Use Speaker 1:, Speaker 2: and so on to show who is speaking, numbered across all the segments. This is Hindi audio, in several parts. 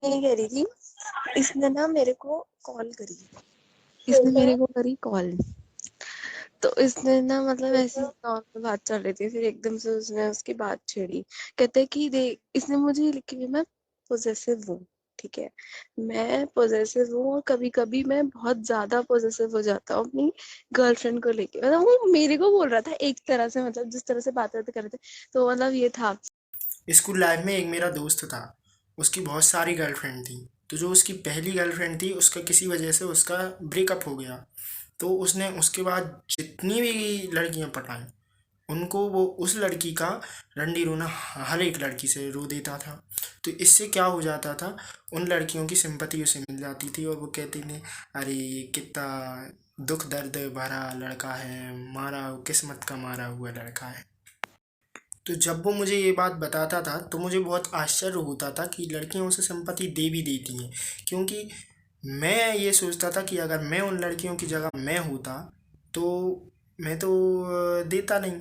Speaker 1: ये कह रही थी, इसने ना मेरे को कॉल करी, इसने मेरे को करी कॉल। तो इसने ना मतलब ऐसी नॉर्मल बात चल रही थी, फिर एकदम से उसने उसकी बात छेड़ी। कहते कि देख, इसने मुझे लिखी हुई, मैं पोजेसिव हूँ, ठीक है, मैं पोजेसिव हूँ और कभी कभी मैं बहुत ज्यादा पोजेसिव हो जाता हूँ अपनी गर्लफ्रेंड को लेके। मतलब वो मेरे को बोल रहा था एक तरह से, मतलब जिस तरह से बातें कर रहे थे, तो मतलब ये था।
Speaker 2: स्कूल लाइफ में एक मेरा दोस्त था। उसकी बहुत सारी गर्लफ्रेंड थी। तो जो उसकी पहली गर्लफ्रेंड थी, उसका किसी वजह से उसका ब्रेकअप हो गया। तो उसने उसके बाद जितनी भी लड़कियां पटाई, उनको वो उस लड़की का रंडी रोना हर एक लड़की से रो देता था। तो इससे क्या हो जाता था, उन लड़कियों की सिंपैथी उसे मिल जाती थी और वो कहती थी, अरे ये कितना दुख दर्द भरा लड़का है, मारा किस्मत का मारा हुआ लड़का है। तो जब वो मुझे ये बात बताता था तो मुझे बहुत आश्चर्य होता था कि लड़कियां उसे सिंपैथी दे भी देती हैं। क्योंकि मैं ये सोचता था कि अगर मैं उन लड़कियों की जगह मैं होता तो मैं तो देता नहीं।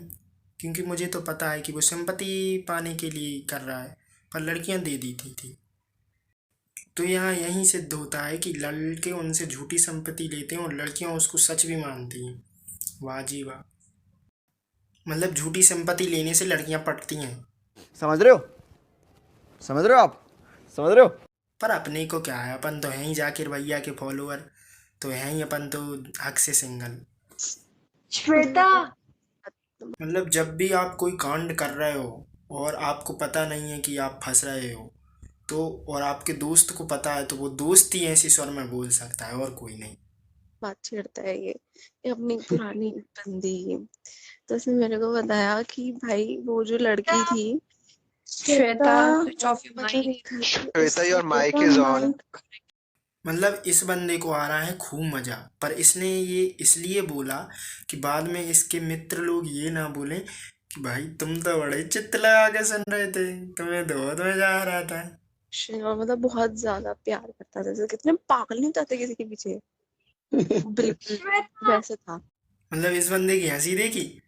Speaker 2: क्योंकि मुझे तो पता है कि वो सिंपैथी पाने के लिए कर रहा है, पर लड़कियां दे देती थी। तो यहाँ यही सिद्ध होता है कि लड़के उनसे झूठी सिंपैथी लेते हैं और लड़कियां उसको सच भी मानती हैं। वाह जी वाह। मतलब झूठी सिंपैथी लेने से लड़कियां पटती हैं।
Speaker 3: समझ रहे हो? समझ रहे हो आप? समझ रहे हो?
Speaker 2: पर अपने को क्या है, अपन तो हैं ही जाकिर भैया के फॉलोअर। तो हैं ही अपन तो हक से सिंगल।
Speaker 1: श्वेता,
Speaker 2: मतलब जब भी आप कोई कांड कर रहे हो और आपको पता नहीं है कि आप फंस रहे हो, तो और आपके दोस्त को पता है, तो वो दोस्त ही ऐसी स्वर में बोल सकता है और कोई नहीं।
Speaker 1: बात छेड़ता है ये अपनी पुरानी बंदी। तो उसने मेरे को बताया कि भाई वो जो लड़की थी श्वेता, स्विच ऑफ योर मतलब ये था कि
Speaker 4: Shweta, your mic is on.
Speaker 2: मतलब इस बंदे को आ रहा है खूब मजा, पर इसने ये इसलिए बोला कि बाद में इसके मित्र लोग ये ना बोले कि भाई तुम तो बड़े चित्त लगा के सुन रहे थे, तुम्हें तो बहुत मजा आ रहा था।
Speaker 1: और मतलब बहुत ज्यादा प्यार करता था, जैसे कितने पागल नहीं होते किसी के पीछे, बिल्कुल वैसे था।
Speaker 2: मतलब इस बंदे की हंसी देखी,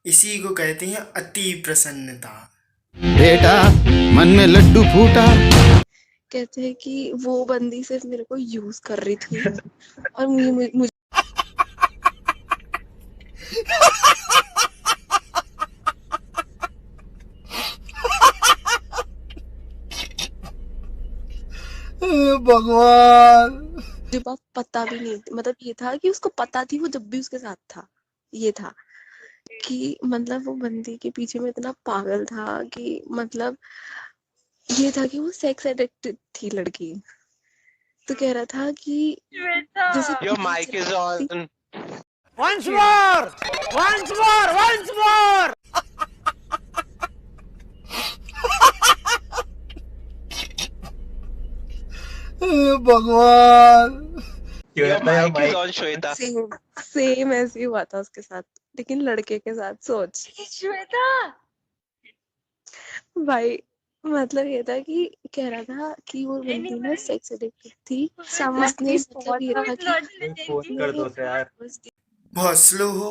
Speaker 2: इसी को कहते हैं अति प्रसन्नता।
Speaker 3: बेटा, मन में लड्डू फूटा।
Speaker 1: कहते हैं कि वो बंदी सिर्फ मेरे को यूज कर रही थी और मुझे
Speaker 3: भगवान।
Speaker 1: बात पता भी नहीं थी। मतलब ये था कि उसको पता थी वो जब भी उसके साथ था, ये था कि मतलब वो बंदी के पीछे में इतना पागल था कि मतलब ये था कि वो सेक्स एडिक्टेड थी लड़की। तो कह रहा था कि जैसे
Speaker 4: Your
Speaker 1: पीली
Speaker 4: mic is
Speaker 1: चिपकती
Speaker 4: on.
Speaker 3: Once more, once more, once more. भगवान।
Speaker 4: Your mic is on, Shweta.
Speaker 1: Same same ऐसे ही हुआ था उसके साथ, लेकिन लड़के के साथ। सोच श्वेता भाई, मतलब ये था कि कह रहा था कि वो बंदी ना सेक्स एडिक्टेड थी। उसने मतलब ये था कि
Speaker 2: बहुत स्लो हो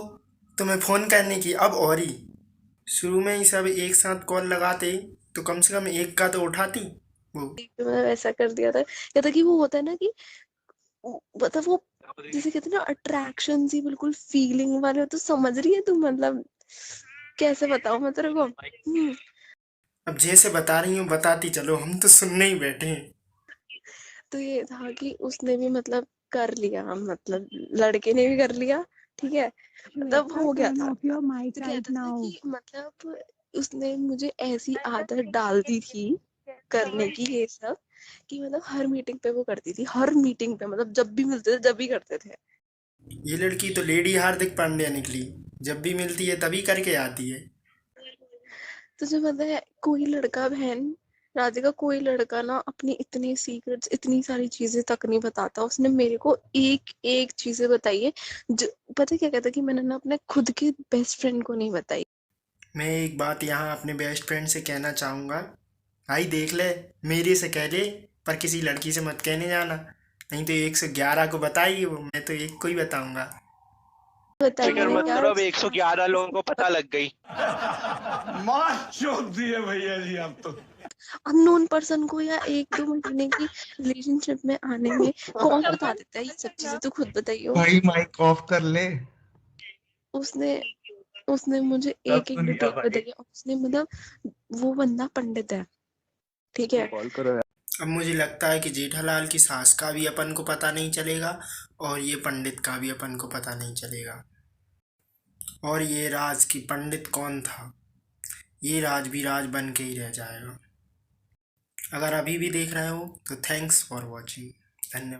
Speaker 2: तुम्हें फोन करने की अब, और ही शुरू में ही सब एक साथ कॉल लगाते तो कम से कम एक का तो उठाती वो।
Speaker 1: मतलब ऐसा कर दिया था। कहता कि वो होता है ना कि मतलब वो जिसे कहते हैं ना अट्रैक्शन सी, बिल्कुल फीलिंग वाले हो। तो समझ रही है तू, मतलब कैसे बताऊं मैं तेरे को।
Speaker 2: अब जैसे बता रही हूँ बताती चलो, हम तो सुनने ही बैठे हैं।
Speaker 1: तो ये था कि उसने भी मतलब कर लिया, मतलब लड़के ने भी कर लिया, ठीक है, मतलब हो गया था। तो कहता था कि मतलब उसने मुझे ऐसी आदत डाल दी थी करने की ये सब, कि मतलब हर मीटिंग पे वो करती थी, हर मीटिंग पे, मतलब जब भी मिलते थे जब भी करते थे।
Speaker 2: ये लड़की तो लेडी हार्दिक पांड्या निकली, जब भी मिलती है तभी करके आती है।
Speaker 1: तुझे पता है कोई लड़का, बहन राधिका, कोई लड़का ना अपनी इतनी सीक्रेट्स, इतनी सारी चीजें तक नहीं बताता। उसने मेरे को एक एक चीजें बताई है जो, पता है क्या कहता है कि मैंने ना अपने खुद के बेस्ट फ्रेंड को नहीं बताई।
Speaker 2: मैं एक बात यहाँ अपने बेस्ट फ्रेंड से कहना चाहूँगा, भाई देख ले, मेरे से कह ले, पर किसी लड़की से मत कहने जाना, नहीं तो 111 को बताइए वो, मैं तो एक को ही बताऊँगा।
Speaker 1: बताइए
Speaker 4: फिक्र मत
Speaker 1: यार,
Speaker 4: करो, अब 111 लोगों को पता लग गई।
Speaker 5: मार चोक दिए भैया जी आप तो।
Speaker 1: अननोन पर्सन को या 1-2 महीने की रिलेशनशिप में आने में कौन बता देता है ये सब चीजें, तो खुद बताइए।
Speaker 6: भाई माइक ऑफ कर ले।
Speaker 1: उसने उसने मुझे
Speaker 6: सब
Speaker 1: एक
Speaker 6: सुन लिया
Speaker 1: डिटेल
Speaker 6: भाई।
Speaker 1: बताई, और उसने मतलब वो बंदा पंडित है, ठीक है।
Speaker 3: कॉल करो यार।
Speaker 2: अब मुझे लगता है कि जेठालाल की सास का भी अपन को पता नहीं चलेगा और ये पंडित का भी अपन को पता नहीं चलेगा। और ये राज की पंडित कौन था, ये राज भी राज बन के ही रह जाएगा। अगर अभी भी देख रहे हो तो थैंक्स फॉर वॉचिंग। धन्यवाद।